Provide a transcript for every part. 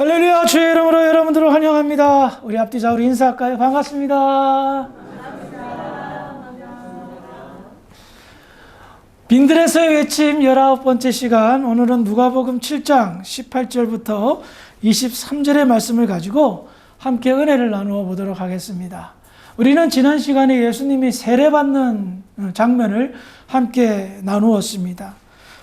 할렐루야, 주의 이름으로 여러분들을 환영합니다. 우리 앞뒤자 우리 인사할까요? 반갑습니다. 빈들에서의 외침 19번째 시간, 오늘은 누가복음 7장 18절부터 23절의 말씀을 가지고 함께 은혜를 나누어 보도록 하겠습니다. 우리는 지난 시간에 예수님이 세례받는 장면을 함께 나누었습니다.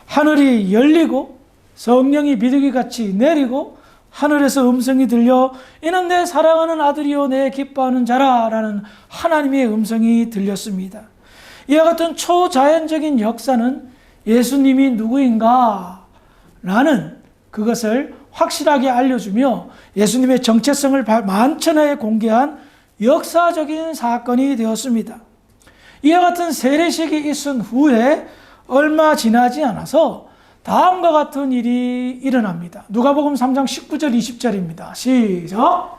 하늘이 열리고 성령이 비둘기같이 내리고 하늘에서 음성이 들려 이는 내 사랑하는 아들이요 내 기뻐하는 자라 라는 하나님의 음성이 들렸습니다. 이와 같은 초자연적인 역사는 예수님이 누구인가 라는 그것을 확실하게 알려주며 예수님의 정체성을 만천하에 공개한 역사적인 사건이 되었습니다. 이와 같은 세례식이 있은 후에 얼마 지나지 않아서 다음과 같은 일이 일어납니다. 누가복음 3장 19절 20절입니다. 시작.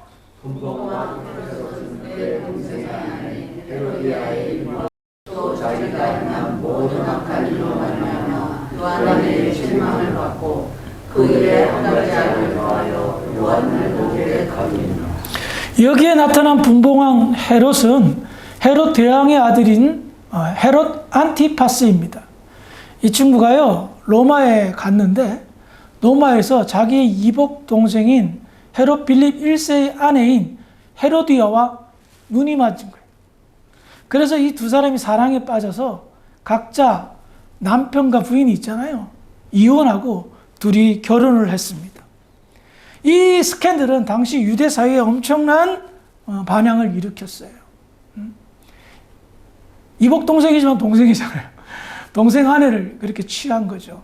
또 자기가 난 모든 악한 일로 말미암아 요한의 실망을 받고 그 일에 한 가지 알을 더하여 요한을 보게 하리라. 여기에 나타난 분봉왕 헤롯은 헤롯 대왕의 아들인 헤롯 안티파스입니다. 이 친구가요 로마에 갔는데 로마에서 자기의 이복 동생인 헤롯 빌립 1세의 아내인 헤로디아와 눈이 맞은 거예요. 그래서 이 두 사람이 사랑에 빠져서 각자 남편과 부인이 있잖아요. 이혼하고 둘이 결혼을 했습니다. 이 스캔들은 당시 유대 사회에 엄청난 반향을 일으켰어요. 이복 동생이지만 동생이잖아요. 동생 아내를 그렇게 취한 거죠.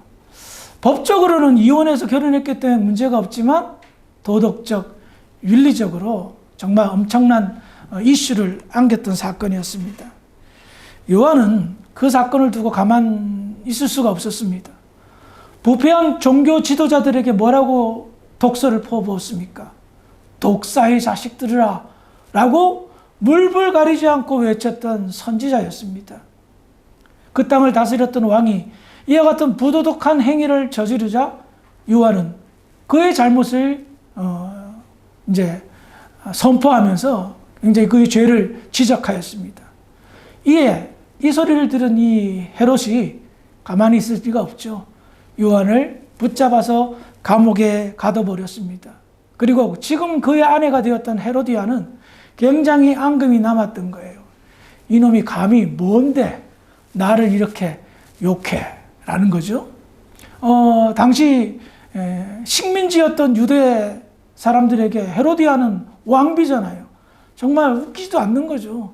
법적으로는 이혼해서 결혼했기 때문에 문제가 없지만 도덕적, 윤리적으로 정말 엄청난 이슈를 안겼던 사건이었습니다. 요한은 그 사건을 두고 가만 있을 수가 없었습니다. 부패한 종교 지도자들에게 뭐라고 독서를 퍼부었습니까? 독사의 자식들이라 라고 물불 가리지 않고 외쳤던 선지자였습니다. 그 땅을 다스렸던 왕이 이와 같은 부도덕한 행위를 저지르자 요한은 그의 잘못을 이제 선포하면서 굉장히 그의 죄를 지적하였습니다. 이에 이 소리를 들은 이 헤롯이 가만히 있을 리가 없죠. 요한을 붙잡아서 감옥에 가둬버렸습니다. 그리고 지금 그의 아내가 되었던 헤로디아는 굉장히 앙금이 남았던 거예요. 이놈이 감히 뭔데 나를 이렇게 욕해 라는 거죠. 당시 식민지였던 유대 사람들에게 헤로디아는 왕비잖아요. 정말 웃기지도 않는 거죠.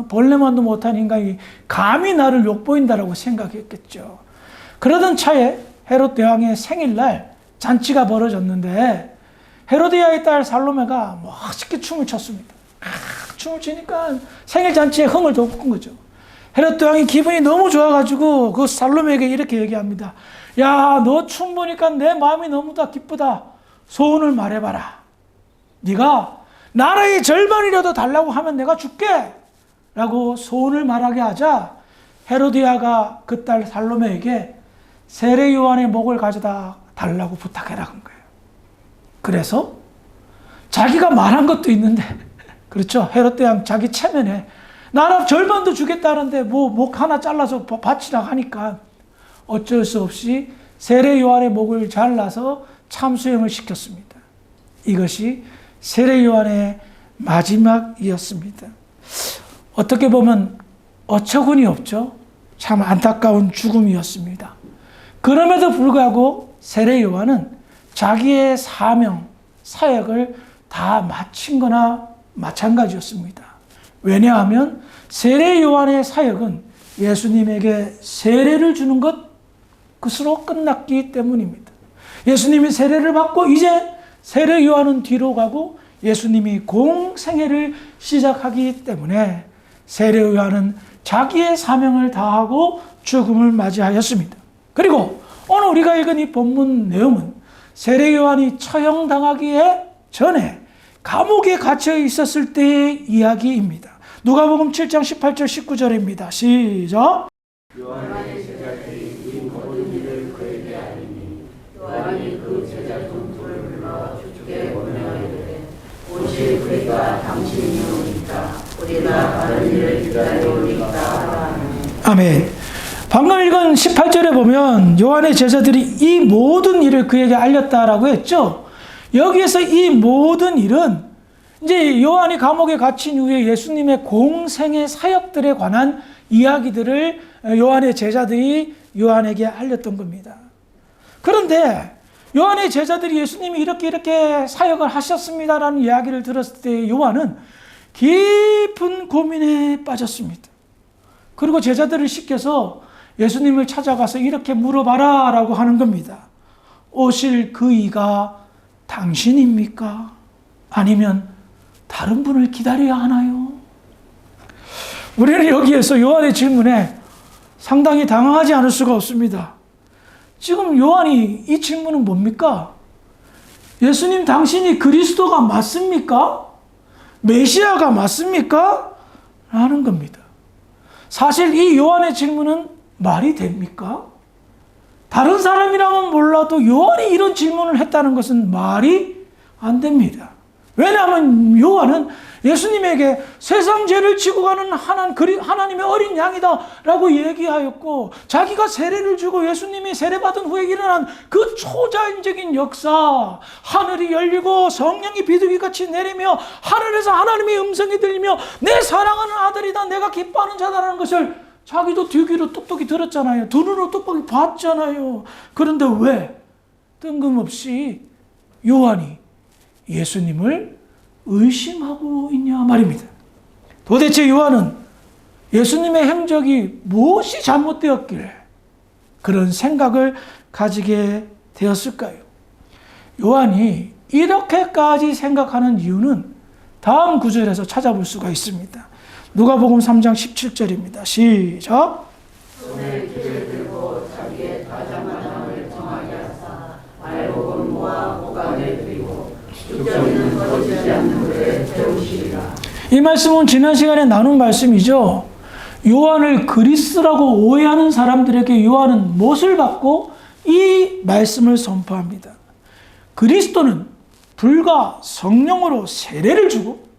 벌레만도 못한 인간이 감히 나를 욕보인다라고 생각했겠죠. 그러던 차에 헤롯 대왕의 생일날 잔치가 벌어졌는데 헤로디아의 딸 살로메가 멋있게 춤을 췄습니다. 춤을 추니까 생일 잔치에 흥을 돋군 거죠. 헤롯 대왕이 기분이 너무 좋아가지고 그 살로메에게 이렇게 얘기합니다. 야, 너 춤 보니까 내 마음이 너무나 기쁘다. 소원을 말해봐라. 네가 나라의 절반이라도 달라고 하면 내가 줄게. 라고 소원을 말하게 하자 헤로디아가 그 딸 살로메에게 세례 요한의 목을 가져다 달라고 부탁해라 한 거예요. 그래서 자기가 말한 것도 있는데 그렇죠. 헤롯 대왕 자기 체면에 나라 절반도 주겠다는데 뭐 목 하나 잘라서 바치라고 하니까 어쩔 수 없이 세례 요한의 목을 잘라서 참수형을 시켰습니다. 이것이 세례 요한의 마지막이었습니다. 어떻게 보면 어처구니 없죠. 참 안타까운 죽음이었습니다. 그럼에도 불구하고 세례 요한은 자기의 사명, 사역을 다 마친 거나 마찬가지였습니다. 왜냐하면 세례 요한의 사역은 예수님에게 세례를 주는 것으로 끝났기 때문입니다. 예수님이 세례를 받고 이제 세례 요한은 뒤로 가고 예수님이 공생애를 시작하기 때문에 세례 요한은 자기의 사명을 다하고 죽음을 맞이하였습니다. 그리고 오늘 우리가 읽은 이 본문 내용은 세례 요한이 처형당하기 전에 감옥에 갇혀 있었을 때의 이야기입니다. 누가복음 7장 18절 19절입니다. 시작. 요한의 제자들이 이 모든 일을 그에게 알리니 요한이 그 제자 중 둘을 불러 주께 우리가 당신이오니까 우리가 다른 일을 기다려오니까. 아멘. 방금 읽은 18절에 보면 요한의 제자들이 이 모든 일을 그에게 알렸다라고 했죠. 여기에서 이 모든 일은 이제 요한이 감옥에 갇힌 이후에 예수님의 공생의 사역들에 관한 이야기들을 요한의 제자들이 요한에게 알렸던 겁니다. 그런데 요한의 제자들이 예수님이 이렇게 사역을 하셨습니다라는 이야기를 들었을 때 요한은 깊은 고민에 빠졌습니다. 그리고 제자들을 시켜서 예수님을 찾아가서 이렇게 물어봐라 라고 하는 겁니다. 오실 그 이가 당신입니까? 아니면 다른 분을 기다려야 하나요? 우리는 여기에서 요한의 질문에 상당히 당황하지 않을 수가 없습니다. 지금 요한이 이 질문은 뭡니까? 예수님 당신이 그리스도가 맞습니까? 메시아가 맞습니까? 라는 겁니다. 사실 이 요한의 질문은 말이 됩니까? 다른 사람이라면 몰라도 요한이 이런 질문을 했다는 것은 말이 안 됩니다. 왜냐하면 요한은 예수님에게 세상 죄를 지고 가는 하나님의 어린 양이다 라고 얘기하였고, 자기가 세례를 주고 예수님이 세례받은 후에 일어난 그 초자연적인 역사, 하늘이 열리고 성령이 비둘기같이 내리며 하늘에서 하나님의 음성이 들리며 내 사랑하는 아들이다, 내가 기뻐하는 자다라는 것을 자기도 두 귀로 똑똑히 들었잖아요. 두 눈으로 똑똑히 봤잖아요. 그런데 왜 뜬금없이 요한이 예수님을 의심하고 있냐 말입니다. 도대체 요한은 예수님의 행적이 무엇이 잘못되었길래 그런 생각을 가지게 되었을까요? 요한이 이렇게까지 생각하는 이유는 다음 구절에서 찾아볼 수가 있습니다. 누가복음 3장 17절입니다. 시작. 손에 길을 들고 자기의 다장마당을 정하게 하사 알곡은 모아 보관에 드리고 죽전에는 거지지 않는 물에 태우시리라. 이 말씀은 지난 시간에 나눈 말씀이죠. 요한을 그리스도라고 오해하는 사람들에게 요한은 못을 받고 이 말씀을 선포합니다. 그리스도는 불과 성령으로 세례를 주고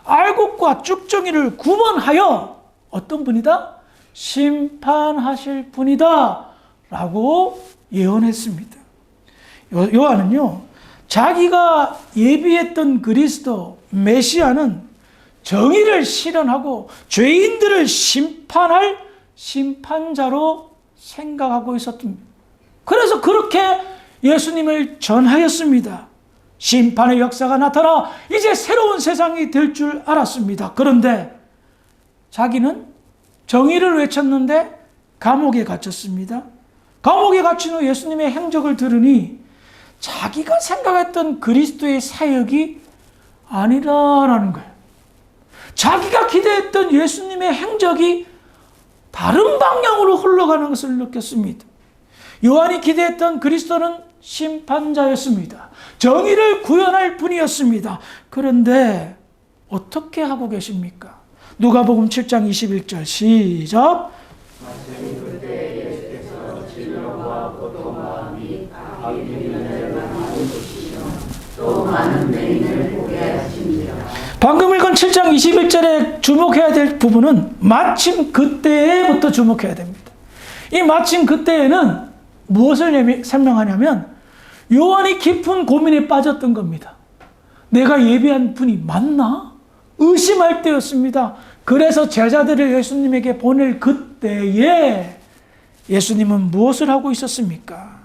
알곡과 쭉정이를 구원하여 어떤 분이다? 심판하실 분이다 라고 예언했습니다. 요한은요, 자기가 예비했던 그리스도 메시아는 정의를 실현하고 죄인들을 심판할 심판자로 생각하고 있었던, 그래서 그렇게 예수님을 전하였습니다. 심판의 역사가 나타나 이제 새로운 세상이 될 줄 알았습니다. 그런데 자기는 정의를 외쳤는데 감옥에 갇혔습니다. 감옥에 갇힌 후 예수님의 행적을 들으니 자기가 생각했던 그리스도의 사역이 아니라는 거예요. 자기가 기대했던 예수님의 행적이 다른 방향으로 흘러가는 것을 느꼈습니다. 요한이 기대했던 그리스도는 심판자였습니다. 정의를 구현할 분이었습니다. 그런데 어떻게 하고 계십니까? 누가복음 7장 21절 시작. 마침 그때 예수께서 진노와 고통과 및 악인을 만나시며 또 많은 맹인을 보게 하시니라. 방금 읽은 7장 21절에 주목해야 될 부분은 마침 그때부터 주목해야 됩니다. 이 마침 그때에는 무엇을 설명하냐면 요한이 깊은 고민에 빠졌던 겁니다. 내가 예비한 분이 맞나? 의심할 때였습니다. 그래서 제자들을 예수님에게 보낼 그때에 예수님은 무엇을 하고 있었습니까?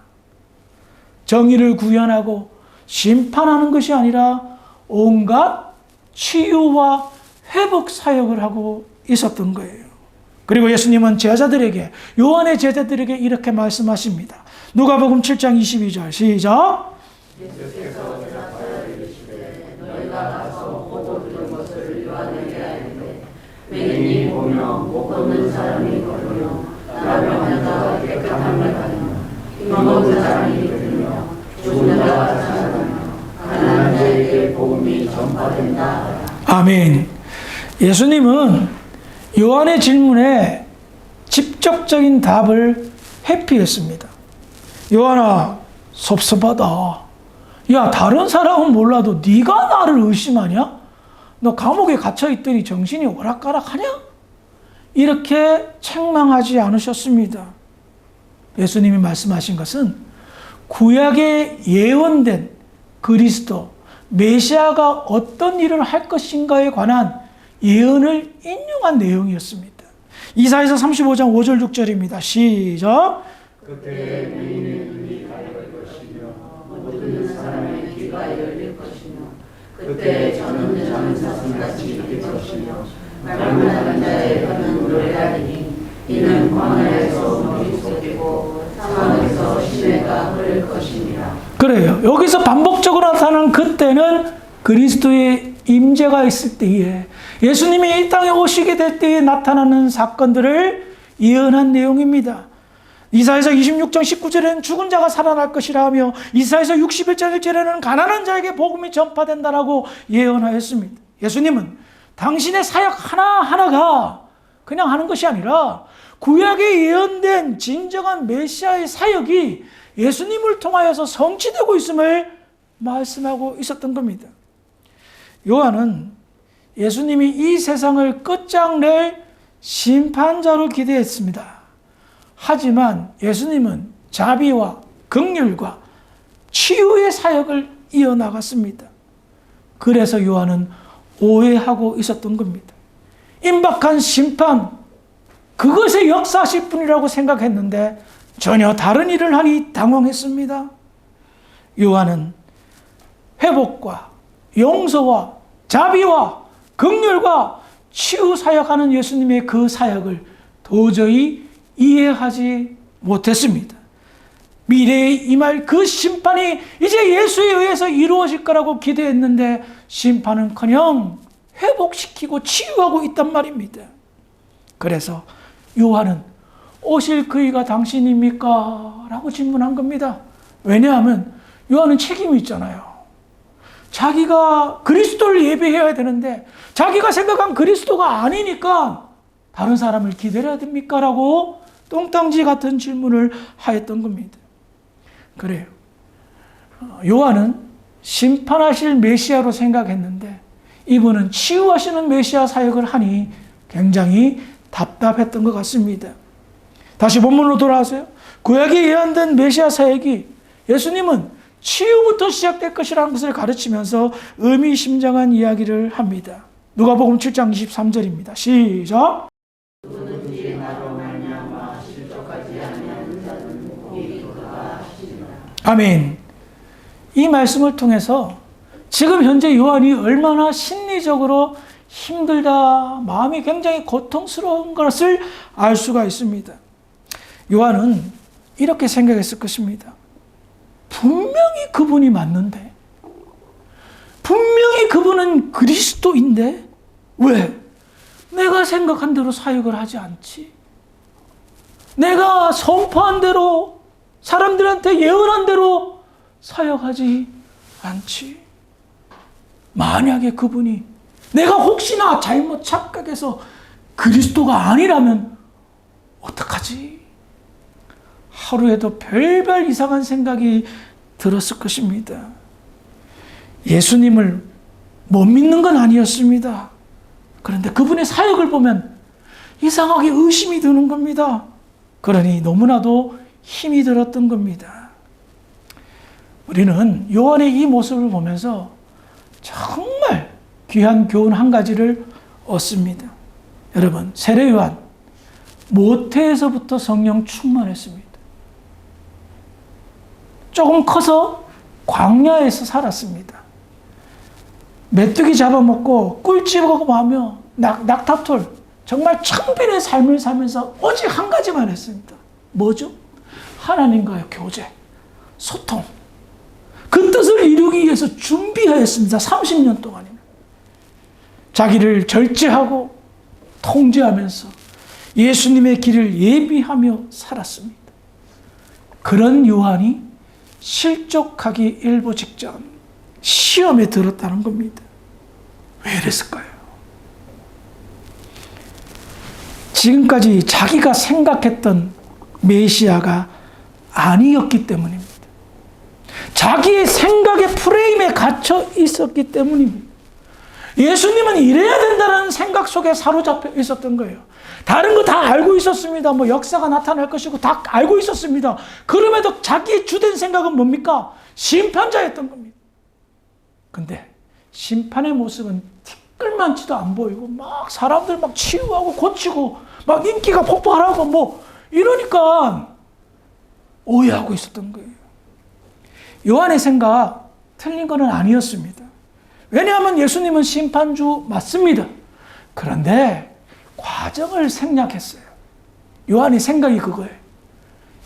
정의를 구현하고 심판하는 것이 아니라 온갖 치유와 회복 사역을 하고 있었던 거예요. 그리고 예수님은 제자들에게, 요한의 제자들에게 이렇게 말씀하십니다. 누가복음 7장 22절 시작. 예수께서 대답하여 이르시되 너희가 가서 보고 들은 것을 요한에게 알리되 맹인이 보며 못 걷는 사람이 걸으며 나병 자가 깨끗함을 받으며 힘없는 사람이 들으며 죽은 자가 살아나며 가난한 자에게 복음이 전파된다. 아멘. 예수님은 요한의 질문에 직접적인 답을 회피했습니다. 요한아, 섭섭하다. 야, 다른 사람은 몰라도 네가 나를 의심하냐? 너 감옥에 갇혀 있더니 정신이 오락가락하냐? 이렇게 책망하지 않으셨습니다. 예수님이 말씀하신 것은 구약에 예언된 그리스도 메시아가 어떤 일을 할 것인가에 관한 예언을 인용한 내용이었습니다. 이사야서 35장 5절 6절입니다. 시작. 그때 의인의 눈이 밝을 것이며 모든 사람의 귀가 열릴 것이며 그때 저는 사슴같이 될 것이며 말문하는 자의 혀는 노래하리니 이는 광야에서 물이 쏟기고 사막에서 시내가 흐를 것이니라. 그래요. 여기서 반복적으로 나타나는 그때는 그리스도의 임재가 있을 때에, 예수님이 이 땅에 오시게 될 때에 나타나는 사건들을 예언한 내용입니다. 이사야서 26장 19절에는 죽은 자가 살아날 것이라 하며 이사야서 61장 1절에는 가난한 자에게 복음이 전파된다라고 예언하였습니다. 예수님은 당신의 사역 하나하나가 그냥 하는 것이 아니라 구약에 예언된 진정한 메시아의 사역이 예수님을 통하여서 성취되고 있음을 말씀하고 있었던 겁니다. 요한은 예수님이 이 세상을 끝장낼 심판자로 기대했습니다. 하지만 예수님은 자비와 긍휼과 치유의 사역을 이어나갔습니다. 그래서 요한은 오해하고 있었던 겁니다. 임박한 심판, 그것의 역사실 뿐이라고 생각했는데 전혀 다른 일을 하니 당황했습니다. 요한은 회복과 용서와 자비와 긍휼과 치유 사역하는 예수님의 그 사역을 도저히 이해하지 못했습니다. 미래에 임할 그 심판이 이제 예수에 의해서 이루어질 거라고 기대했는데 심판은커녕 회복시키고 치유하고 있단 말입니다. 그래서 요한은 오실 그이가 당신입니까? 라고 질문한 겁니다. 왜냐하면 요한은 책임이 있잖아요. 자기가 그리스도를 예배해야 되는데 자기가 생각한 그리스도가 아니니까 다른 사람을 기다려야 됩니까? 라고 똥땅지 같은 질문을 하였던 겁니다. 그래요. 요한은 심판하실 메시아로 생각했는데 이분은 치유하시는 메시아 사역을 하니 굉장히 답답했던 것 같습니다. 다시 본문으로 돌아와서요. 구약에 예언된 메시아 사역이 예수님은 치유부터 시작될 것이라는 것을 가르치면서 의미심장한 이야기를 합니다. 누가복음 7장 23절입니다. 시작. 누구든지 나로 말미암아 실족하지 아니하는 자는 복이 있도다 하시니라. 아멘. 이 말씀을 통해서 지금 현재 요한이 얼마나 심리적으로 힘들다, 마음이 굉장히 고통스러운 것을 알 수가 있습니다. 요한은 이렇게 생각했을 것입니다. 분명히 그분이 맞는데, 분명히 그분은 그리스도인데 왜 내가 생각한 대로 사역을 하지 않지? 내가 선포한 대로, 사람들한테 예언한 대로 사역하지 않지? 만약에 그분이 내가 혹시나 잘못 착각해서 그리스도가 아니라면 어떡하지? 하루에도 별별 이상한 생각이 들었을 것입니다. 예수님을 못 믿는 건 아니었습니다. 그런데 그분의 사역을 보면 이상하게 의심이 드는 겁니다. 그러니 너무나도 힘이 들었던 겁니다. 우리는 요한의 이 모습을 보면서 정말 귀한 교훈 한 가지를 얻습니다. 여러분, 세례 요한 모태에서부터 성령 충만했습니다. 조금 커서 광야에서 살았습니다. 메뚜기 잡아먹고 꿀집하고 하며 낙타털, 정말 창빈의 삶을 살면서 오직 한 가지만 했습니다. 뭐죠? 하나님과의 교제, 소통. 그 뜻을 이루기 위해서 준비하였습니다. 30년 동안이나. 자기를 절제하고 통제하면서 예수님의 길을 예비하며 살았습니다. 그런 요한이 실족하기 일보 직전 시험에 들었다는 겁니다. 왜 이랬을까요? 지금까지 자기가 생각했던 메시아가 아니었기 때문입니다. 자기의 생각의 프레임에 갇혀 있었기 때문입니다. 예수님은 이래야 된다는 생각 속에 사로잡혀 있었던 거예요. 다른 거 다 알고 있었습니다. 뭐 역사가 나타날 것이고 다 알고 있었습니다. 그럼에도 자기의 주된 생각은 뭡니까? 심판자였던 겁니다. 근데 심판의 모습은 티끌만치도 안 보이고 막 사람들 막 치유하고 고치고 막 인기가 폭발하고 뭐 이러니까 오해하고 있었던 거예요. 요한의 생각 틀린 거는 아니었습니다. 왜냐하면 예수님은 심판주 맞습니다. 그런데 과정을 생략했어요. 요한의 생각이 그거예요.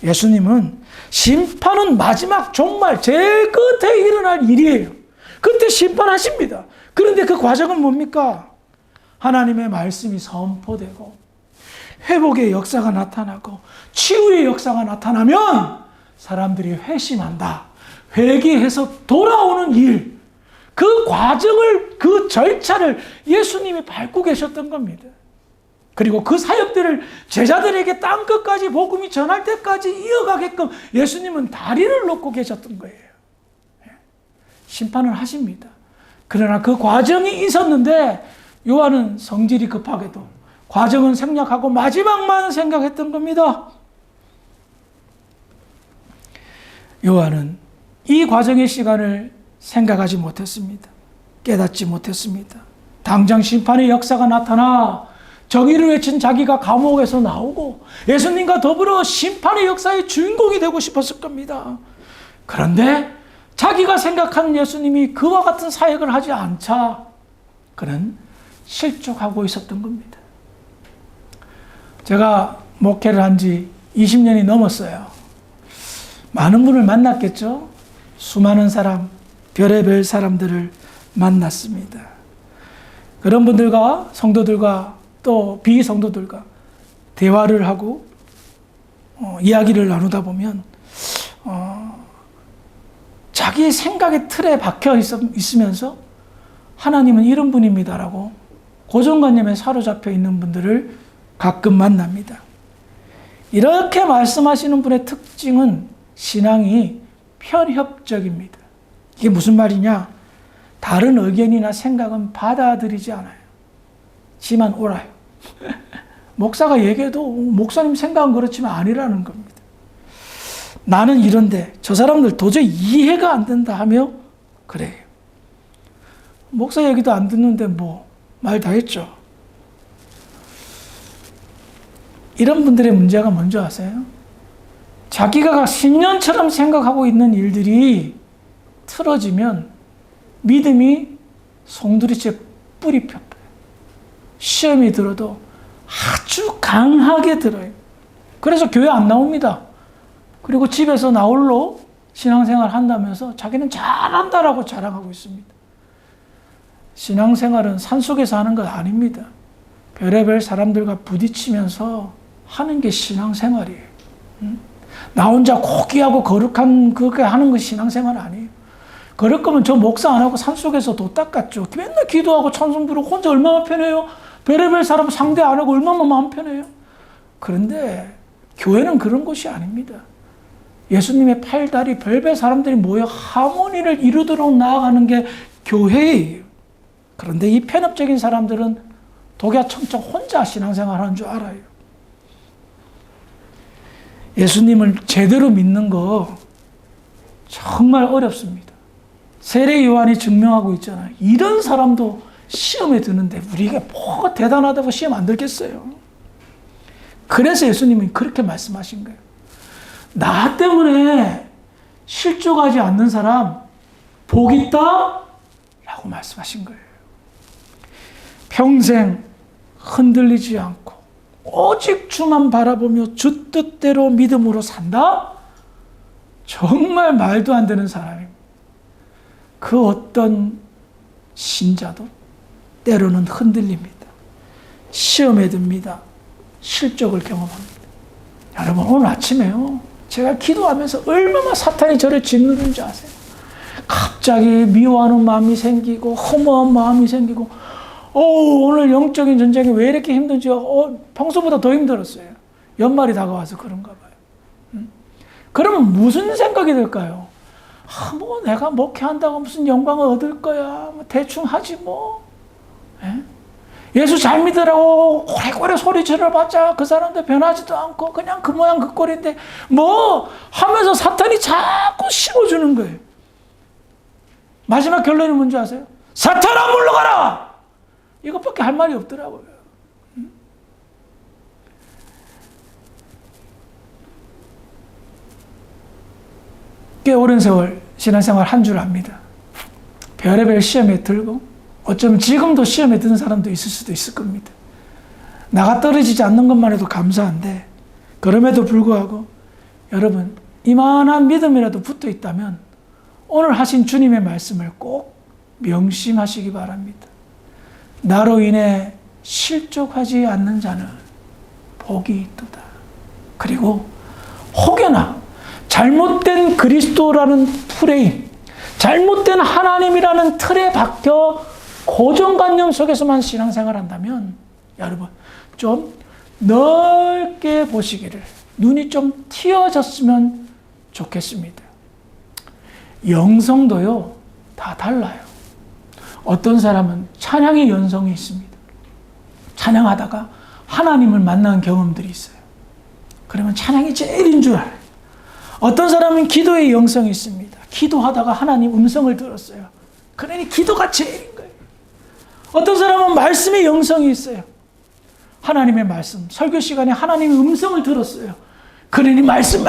예수님은 심판은 마지막 정말 제일 끝에 일어날 일이에요. 그때 심판하십니다. 그런데 그 과정은 뭡니까? 하나님의 말씀이 선포되고 회복의 역사가 나타나고 치유의 역사가 나타나면 사람들이 회심한다. 회개해서 돌아오는 일. 그 과정을, 그 절차를 예수님이 밟고 계셨던 겁니다. 그리고 그 사역들을 제자들에게 땅끝까지 복음이 전할 때까지 이어가게끔 예수님은 다리를 놓고 계셨던 거예요. 심판을 하십니다. 그러나 그 과정이 있었는데 요한은 성질이 급하게도 과정은 생략하고 마지막만 생각했던 겁니다. 요한은 이 과정의 시간을 생각하지 못했습니다. 깨닫지 못했습니다. 당장 심판의 역사가 나타나 정의를 외친 자기가 감옥에서 나오고 예수님과 더불어 심판의 역사의 주인공이 되고 싶었을 겁니다. 그런데 자기가 생각하는 예수님이 그와 같은 사역을 하지 않자 그는 실족하고 있었던 겁니다. 제가 목회를 한 지 20년이 넘었어요. 많은 분을 만났겠죠? 수많은 사람, 별의별 사람들을 만났습니다. 그런 분들과 성도들과 또 비성도들과 대화를 하고 이야기를 나누다 보면 자기의 생각의 틀에 박혀 있으면서 하나님은 이런 분입니다라고 고정관념에 사로잡혀 있는 분들을 가끔 만납니다. 이렇게 말씀하시는 분의 특징은 신앙이 편협적입니다. 이게 무슨 말이냐? 다른 의견이나 생각은 받아들이지 않아요. 지만 옳아요. 목사가 얘기해도 목사님 생각은 그렇지만 아니라는 겁니다. 나는 이런데 저 사람들 도저히 이해가 안 된다 하며 그래요. 목사 얘기도 안 듣는데 뭐 말 다 했죠. 이런 분들의 문제가 뭔지 아세요? 자기가 신년처럼 생각하고 있는 일들이 틀어지면 믿음이 송두리째 뿌리 펴요. 시험이 들어도 아주 강하게 들어요. 그래서 교회 안 나옵니다. 그리고 집에서 나홀로 신앙생활 한다면서 자기는 잘한다라고 자랑하고 있습니다. 신앙생활은 산속에서 하는 것 아닙니다. 별의별 사람들과 부딪히면서 하는 게 신앙생활이에요. 나 혼자 고귀하고 거룩한 그렇게 하는 건 신앙생활 아니에요. 그럴 거면 저 목사 안 하고 산속에서 도 닦았죠. 맨날 기도하고 찬송 부르고 혼자 얼마나 편해요. 별의별 사람 상대 안 하고 얼마나 마음 편해요. 그런데 교회는 그런 곳이 아닙니다. 예수님의 팔다리 별별 사람들이 모여 하모니를 이루도록 나아가는 게 교회예요. 그런데 이 편협적인 사람들은 독야청청 혼자 신앙생활 하는 줄 알아요. 예수님을 제대로 믿는 거 정말 어렵습니다. 세례 요한이 증명하고 있잖아요. 이런 사람도 시험에 드는데 우리가 뭐가 대단하다고 시험 안 들겠어요. 그래서 예수님은 그렇게 말씀하신 거예요. 나 때문에 실족하지 않는 사람 복 있다 라고 말씀하신 거예요. 평생 흔들리지 않고 오직 주만 바라보며 주 뜻대로 믿음으로 산다? 정말 말도 안 되는 사람입니다. 그 어떤 신자도 때로는 흔들립니다. 시험에 듭니다. 실족을 경험합니다. 여러분 오늘 아침에요. 제가 기도하면서 얼마나 사탄이 저를 짓누르는지 아세요? 갑자기 미워하는 마음이 생기고 허무한 마음이 생기고 오늘 영적인 전쟁이 왜 이렇게 힘든지 평소보다 더 힘들었어요. 연말이 다가와서 그런가 봐요. 그러면 무슨 생각이 들까요? 뭐 내가 목회한다고 무슨 영광을 얻을 거야. 뭐 대충 하지 뭐. 예수 잘 믿으라고 오래오래 소리 질러봤자 그 사람들 변하지도 않고 그냥 그 모양 그 꼴인데 뭐 하면서 사탄이 자꾸 심어주는 거예요. 마지막 결론이 뭔지 아세요? 사탄아 물러가라! 이것밖에 할 말이 없더라고요. 꽤 오랜 세월 신앙생활 한 줄 압니다. 별의별 시험에 들고 어쩌면 지금도 시험에 드는 사람도 있을 수도 있을 겁니다. 나가 떨어지지 않는 것만 해도 감사한데 그럼에도 불구하고 여러분 이만한 믿음이라도 붙어 있다면 오늘 하신 주님의 말씀을 꼭 명심하시기 바랍니다. 나로 인해 실족하지 않는 자는 복이 있도다. 그리고 혹여나 잘못된 그리스도라는 프레임, 잘못된 하나님이라는 틀에 박혀 고정관념 속에서만 신앙생활 한다면 여러분 좀 넓게 보시기를, 눈이 좀 튀어졌으면 좋겠습니다. 영성도요 다 달라요. 어떤 사람은 찬양의 연성이 있습니다. 찬양하다가 하나님을 만난 경험들이 있어요. 그러면 찬양이 제일인 줄 알아요. 어떤 사람은 기도의 영성이 있습니다. 기도하다가 하나님 음성을 들었어요. 그러니 기도가 제일인 거예요. 어떤 사람은 말씀의 영성이 있어요. 하나님의 말씀, 설교 시간에 하나님의 음성을 들었어요. 그러니 말씀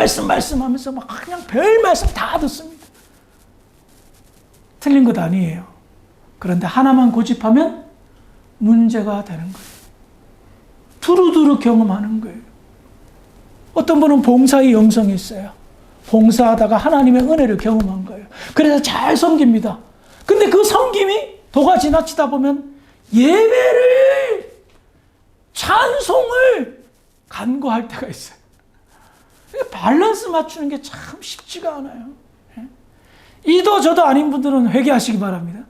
하면서 막 그냥 별 말씀 다 듣습니다. 틀린 것 아니에요. 그런데 하나만 고집하면 문제가 되는 거예요. 두루두루 경험하는 거예요. 어떤 분은 봉사의 영성이 있어요. 봉사하다가 하나님의 은혜를 경험한 거예요. 그래서 잘 섬깁니다. 근데 그 섬김이 도가 지나치다 보면 예배를, 찬송을 간과할 때가 있어요. 밸런스 맞추는 게 참 쉽지가 않아요. 이도 저도 아닌 분들은 회개하시기 바랍니다.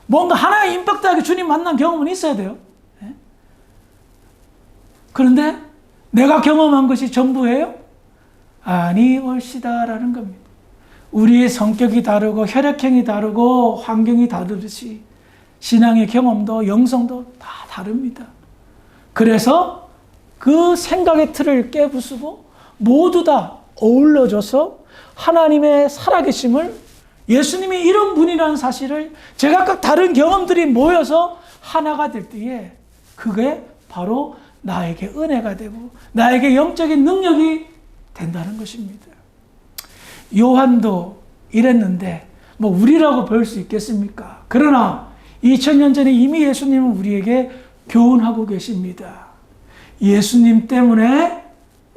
뭔가 하나의 임팩트하게 주님 만난 경험은 있어야 돼요. 그런데 내가 경험한 것이 전부예요? 아니올시다라는 겁니다. 우리의 성격이 다르고 혈액형이 다르고 환경이 다르듯이 신앙의 경험도 영성도 다 다릅니다. 그래서 그 생각의 틀을 깨부수고 모두 다 어울러져서 하나님의 살아계심을, 예수님이 이런 분이라는 사실을 제각각 다른 경험들이 모여서 하나가 될 때에 그게 바로 나에게 은혜가 되고 나에게 영적인 능력이 된다는 것입니다. 요한도 이랬는데 뭐 우리라고 볼 수 있겠습니까? 그러나 2000년 전에 이미 예수님은 우리에게 교훈하고 계십니다. 예수님 때문에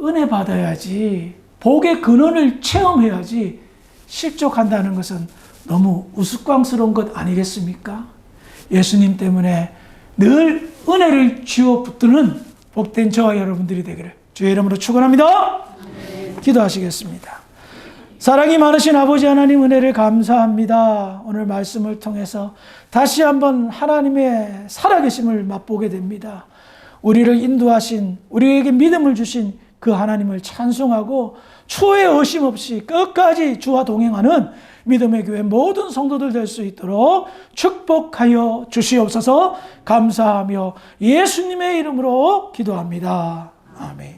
은혜 받아야지, 복의 근원을 체험해야지 실족한다는 것은 너무 우스꽝스러운 것 아니겠습니까? 예수님 때문에 늘 은혜를 쥐어 붙드는 복된 저와 여러분들이 되기를 주의 이름으로 축원합니다. 기도하시겠습니다. 사랑이 많으신 아버지 하나님 은혜를 감사합니다. 오늘 말씀을 통해서 다시 한번 하나님의 살아계심을 맛보게 됩니다. 우리를 인도하신, 우리에게 믿음을 주신 그 하나님을 찬송하고 추후에 의심 없이 끝까지 주와 동행하는 믿음의 교회 모든 성도들 될 수 있도록 축복하여 주시옵소서. 감사하며 예수님의 이름으로 기도합니다. 아멘.